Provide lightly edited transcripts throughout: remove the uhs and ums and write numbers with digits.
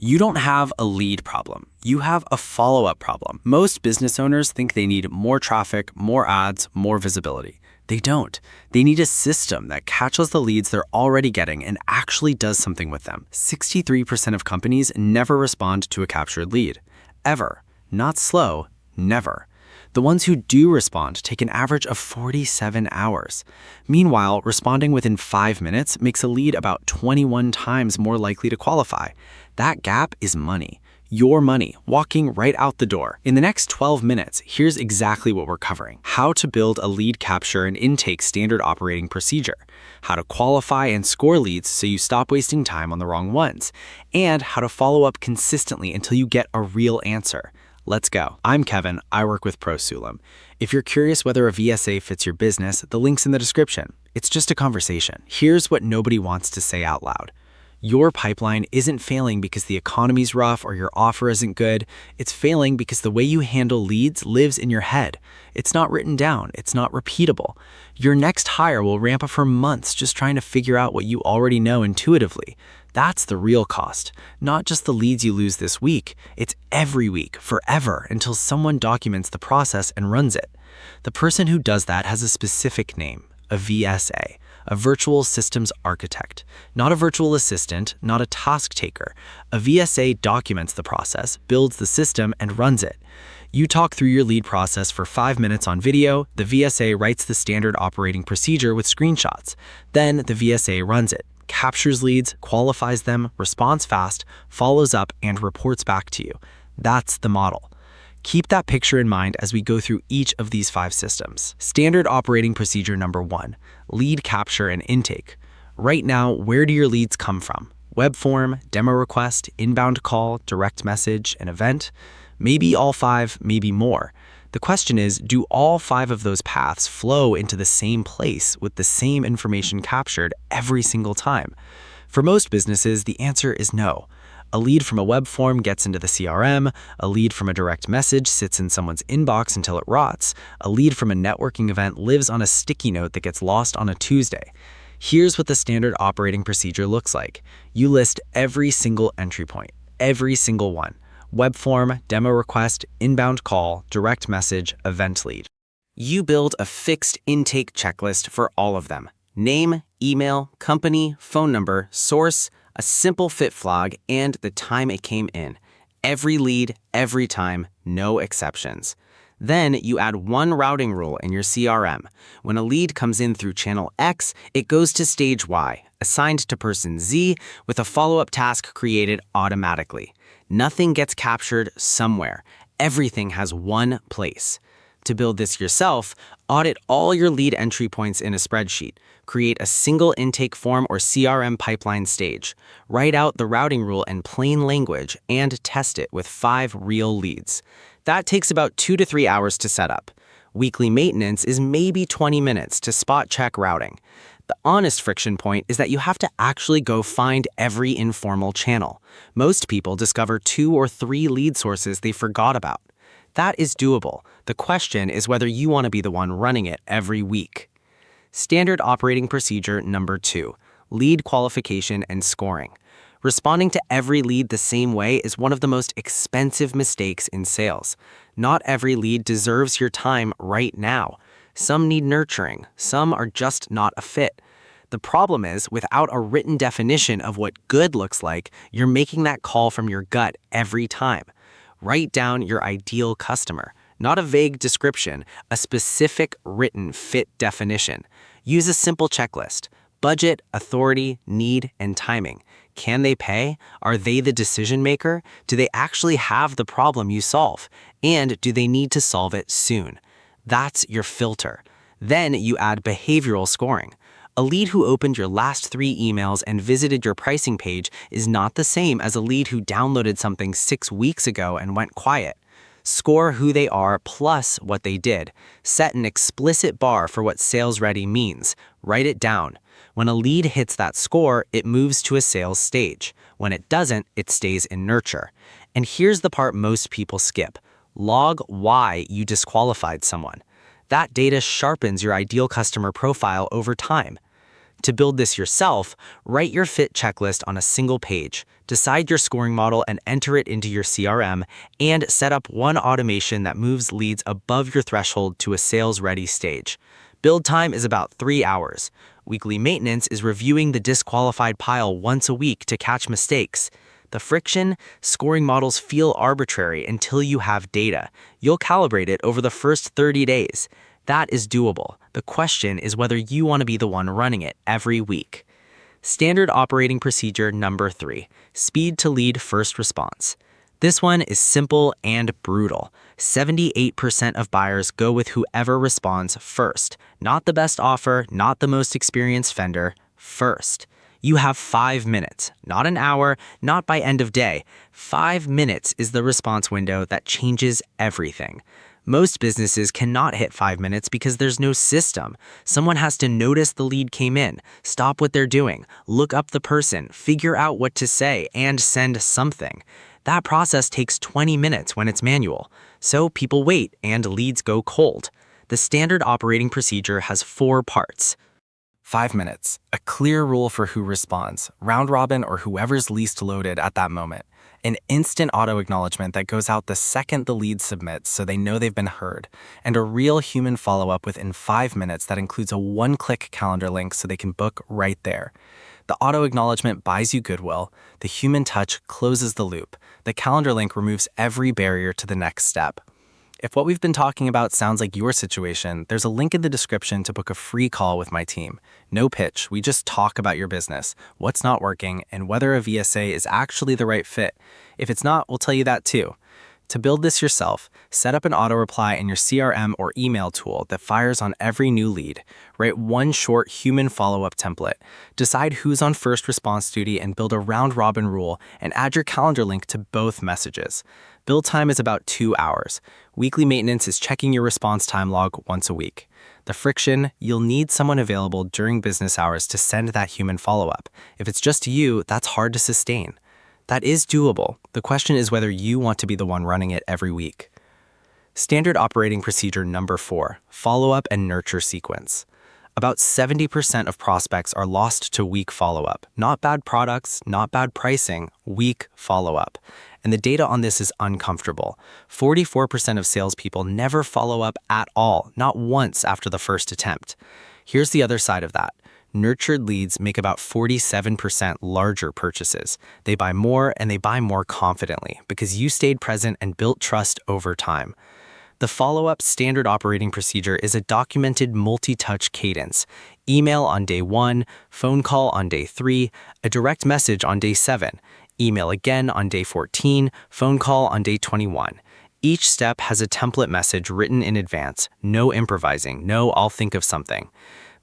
You don't have a lead problem. You have a follow-up problem. Most business owners think they need more traffic, more ads, more visibility. They don't. They need a system that catches the leads they're already getting and actually does something with them. 63% of companies never respond to a captured lead. Ever. Not slow, never. The ones who do respond take an average of 47 hours. Meanwhile, responding within 5 minutes makes a lead about 21 times more likely to qualify. That gap is money. Your money, walking right out the door. In the next 12 minutes, here's exactly what we're covering. How to build a lead capture and intake standard operating procedure. How to qualify and score leads so you stop wasting time on the wrong ones. And how to follow up consistently until you get a real answer. Let's go. I'm Kevin. I work with Sulum. If you're curious whether a VSA fits your business, the link's in the description. It's just a conversation. Here's what nobody wants to say out loud. Your pipeline isn't failing because the economy's rough or your offer isn't good. It's failing because the way you handle leads lives in your head. It's not written down. It's not repeatable. Your next hire will ramp up for months just trying to figure out what you already know intuitively. That's the real cost, not just the leads you lose this week. It's every week, forever, until someone documents the process and runs it. The person who does that has a specific name, a VSA, a virtual systems architect, not a virtual assistant, not a task taker. A VSA documents the process, builds the system, and runs it. You talk through your lead process for 5 minutes on video, the VSA writes the standard operating procedure with screenshots. Then the VSA runs it, captures leads, qualifies them, responds fast, follows up, and reports back to you. That's the model. Keep that picture in mind as we go through each of these 5 systems. Standard operating procedure number 1, lead capture and intake. Right now, where do your leads come from? Web form, demo request, inbound call, direct message, an event? Maybe all 5, maybe more. The question is, do all 5 of those paths flow into the same place with the same information captured every single time? For most businesses, the answer is no. A lead from a web form gets into the CRM, a lead from a direct message sits in someone's inbox until it rots, a lead from a networking event lives on a sticky note that gets lost on a Tuesday. Here's what the standard operating procedure looks like. You list every single entry point, every single one. Web form, demo request, inbound call, direct message, event lead. You build a fixed intake checklist for all of them. Name, email, company, phone number, source, a simple fit flag, and the time it came in. Every lead, every time, no exceptions. Then you add one routing rule in your CRM. When a lead comes in through channel X, it goes to stage Y, assigned to person Z, with a follow-up task created automatically. Nothing gets captured somewhere. Everything has one place. To build this yourself, audit all your lead entry points in a spreadsheet. Create a single intake form or CRM pipeline stage. Write out the routing rule in plain language and test it with 5 real leads. That takes about 2 to 3 hours to set up. Weekly maintenance is maybe 20 minutes to spot check routing. The honest friction point is that you have to actually go find every informal channel. Most people discover 2 or 3 lead sources they forgot about. That is doable. The question is whether you want to be the one running it every week. Standard operating procedure number 2, lead qualification and scoring. Responding to every lead the same way is one of the most expensive mistakes in sales. Not every lead deserves your time right now. Some need nurturing. Some are just not a fit. The problem is, without a written definition of what good looks like, you're making that call from your gut every time. Write down your ideal customer, not a vague description, a specific written fit definition. Use a simple checklist: budget, authority, need, and timing. Can they pay? Are they the decision maker? Do they actually have the problem you solve? And do they need to solve it soon? That's your filter. Then you add behavioral scoring. A lead who opened your last 3 emails and visited your pricing page is not the same as a lead who downloaded something 6 weeks ago and went quiet. Score who they are plus what they did. Set an explicit bar for what sales ready means. Write it down. When a lead hits that score, it moves to a sales stage. When it doesn't, it stays in nurture. And here's the part most people skip. Log why you disqualified someone. That data sharpens your ideal customer profile over time. To build this yourself, write your fit checklist on a single page. decide your scoring model and enter it into your CRM, and set up one automation that moves leads above your threshold to a sales-ready stage. Build time is about 3 hours. Weekly maintenance is reviewing the disqualified pile once a week to catch mistakes. The friction, scoring models feel arbitrary until you have data. You'll calibrate it over the first 30 days. That is doable. The question is whether you want to be the one running it every week. Standard operating procedure number 3, speed to lead first response. This one is simple and brutal. 78% of buyers go with whoever responds first. Not the best offer, not the most experienced vendor, first. You have 5 minutes, not an hour, not by end of day. 5 minutes is the response window that changes everything. Most businesses cannot hit 5 minutes because there's no system. Someone has to notice the lead came in, stop what they're doing, look up the person, figure out what to say, and send something. That process takes 20 minutes when it's manual. So people wait and leads go cold. The standard operating procedure has 4 parts. 5 minutes, a clear rule for who responds, round robin or whoever's least loaded at that moment. An instant auto-acknowledgement that goes out the second the lead submits so they know they've been heard. And a real human follow-up within 5 minutes that includes a one-click calendar link so they can book right there. The auto-acknowledgement buys you goodwill. The human touch closes the loop. The calendar link removes every barrier to the next step. If what we've been talking about sounds like your situation, there's a link in the description to book a free call with my team. No pitch, we just talk about your business, what's not working, and whether a VSA is actually the right fit. If it's not, we'll tell you that too. To build this yourself, set up an auto-reply in your CRM or email tool that fires on every new lead. Write one short human follow-up template. Decide who's on first response duty and build a round-robin rule and add your calendar link to both messages. Build time is about 2 hours. Weekly maintenance is checking your response time log once a week. The friction, you'll need someone available during business hours to send that human follow-up. If it's just you, that's hard to sustain. That is doable. The question is whether you want to be the one running it every week. Standard operating procedure number 4, follow-up and nurture sequence. About 70% of prospects are lost to weak follow-up. Not bad products, not bad pricing, weak follow-up. And the data on this is uncomfortable. 44% of salespeople never follow up at all, not once after the first attempt. Here's the other side of that. Nurtured leads make about 47% larger purchases. They buy more and they buy more confidently because you stayed present and built trust over time. The follow-up standard operating procedure is a documented multi-touch cadence. Email on day 1, phone call on day 3, a direct message on day 7, email again on day 14, phone call on day 21. Each step has a template message written in advance. No improvising, no I'll think of something.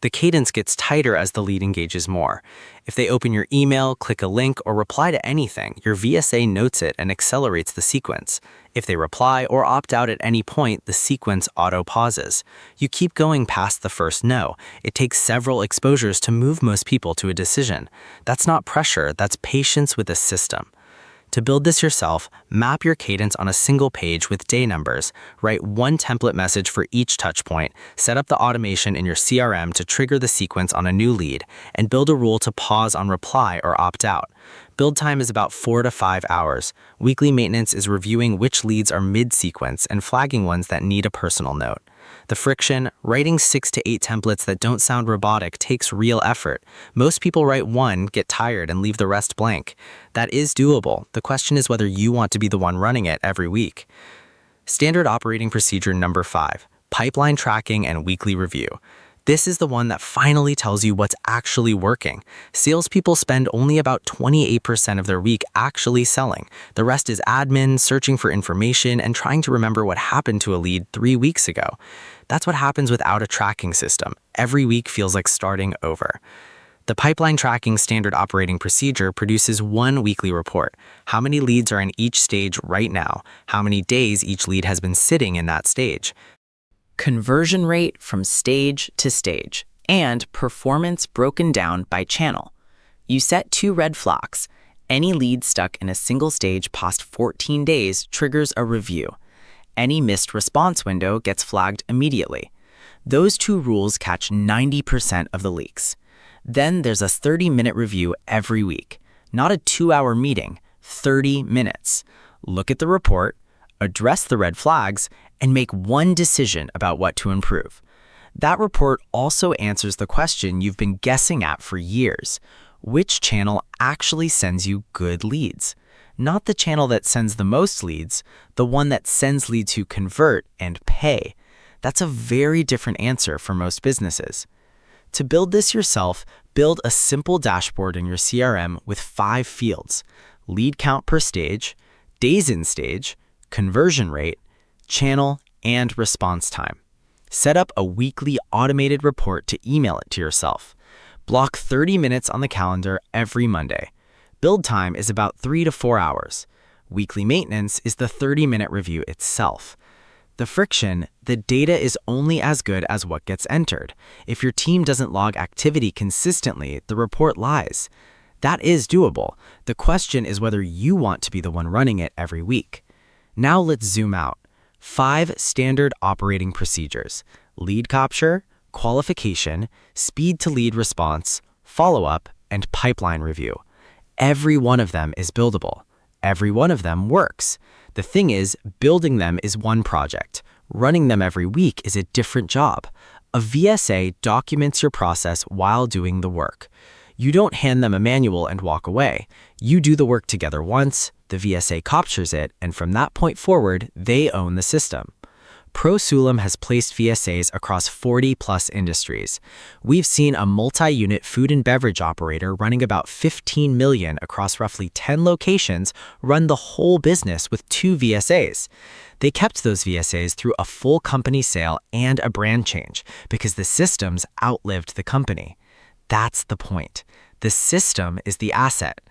The cadence gets tighter as the lead engages more. If they open your email, click a link, or reply to anything, your VSA notes it and accelerates the sequence. If they reply or opt out at any point, the sequence auto-pauses. You keep going past the first no. It takes several exposures to move most people to a decision. That's not pressure, that's patience with a system. To build this yourself, map your cadence on a single page with day numbers, write one template message for each touchpoint, set up the automation in your CRM to trigger the sequence on a new lead, and build a rule to pause on reply or opt out. Build time is about 4 to 5 hours. Weekly maintenance is reviewing which leads are mid-sequence and flagging ones that need a personal note. The friction, writing 6 to 8 templates that don't sound robotic takes real effort. Most people write one, get tired, and leave the rest blank. That is doable. The question is whether you want to be the one running it every week. Standard operating procedure number 5, pipeline tracking and weekly review. This is the one that finally tells you what's actually working. Salespeople spend only about 28% of their week actually selling. The rest is admin, searching for information, and trying to remember what happened to a lead 3 weeks ago. That's what happens without a tracking system. Every week feels like starting over. The pipeline tracking standard operating procedure produces one weekly report. How many leads are in each stage right now? How many days each lead has been sitting in that stage? Conversion rate from stage to stage, and performance broken down by channel. You set 2 red flags. Any lead stuck in a single stage past 14 days triggers a review. Any missed response window gets flagged immediately. Those 2 rules catch 90% of the leaks. Then there's a 30-minute review every week. Not a 2-hour meeting, 30 minutes. Look at the report, address the red flags, and make one decision about what to improve. That report also answers the question you've been guessing at for years. Which channel actually sends you good leads? Not the channel that sends the most leads, the one that sends leads who convert and pay. That's a very different answer for most businesses. To build this yourself, build a simple dashboard in your CRM with 5 fields: lead count per stage, days in stage, conversion rate, channel, and response time. Set up a weekly automated report to email it to yourself. Block 30 minutes on the calendar every Monday. Build time is about 3 to 4 hours. Weekly maintenance is the 30-minute review itself. The friction, the data is only as good as what gets entered. If your team doesn't log activity consistently, the report lies. That is doable. The question is whether you want to be the one running it every week. Now let's zoom out. 5 standard operating procedures: lead capture, qualification, speed to lead response, follow-up, and pipeline review. Every one of them is buildable. Every one of them works. The thing is, building them is one project. Running them every week is a different job. A VSA documents your process while doing the work. You don't hand them a manual and walk away. You do the work together once, the VSA captures it, and from that point forward, they own the system. Sulum has placed VSAs across 40+ industries. We've seen a multi-unit food and beverage operator running about 15 million across roughly 10 locations run the whole business with 2 VSAs. They kept those VSAs through a full company sale and a brand change because the systems outlived the company. That's the point. The system is the asset.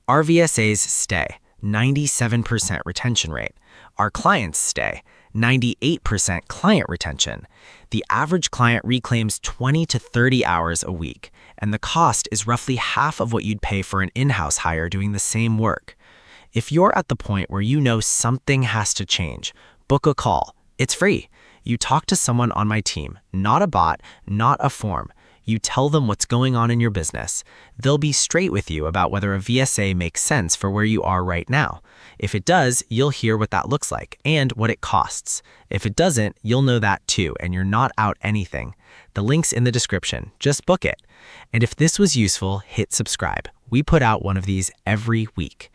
Our VSAs stay, 97% retention rate. Our clients stay, 98% client retention. The average client reclaims 20 to 30 hours a week, and the cost is roughly half of what you'd pay for an in-house hire doing the same work. If you're at the point where you know something has to change, book a call. It's free. You talk to someone on my team, not a bot, not a form. You tell them what's going on in your business. They'll be straight with you about whether a VSA makes sense for where you are right now. If it does, you'll hear what that looks like and what it costs. If it doesn't, you'll know that too, and you're not out anything. The link's in the description. Just book it. And if this was useful, hit subscribe. We put out one of these every week.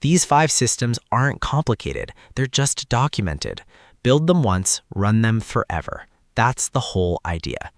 These 5 systems aren't complicated. They're just documented. Build them once, run them forever. That's the whole idea.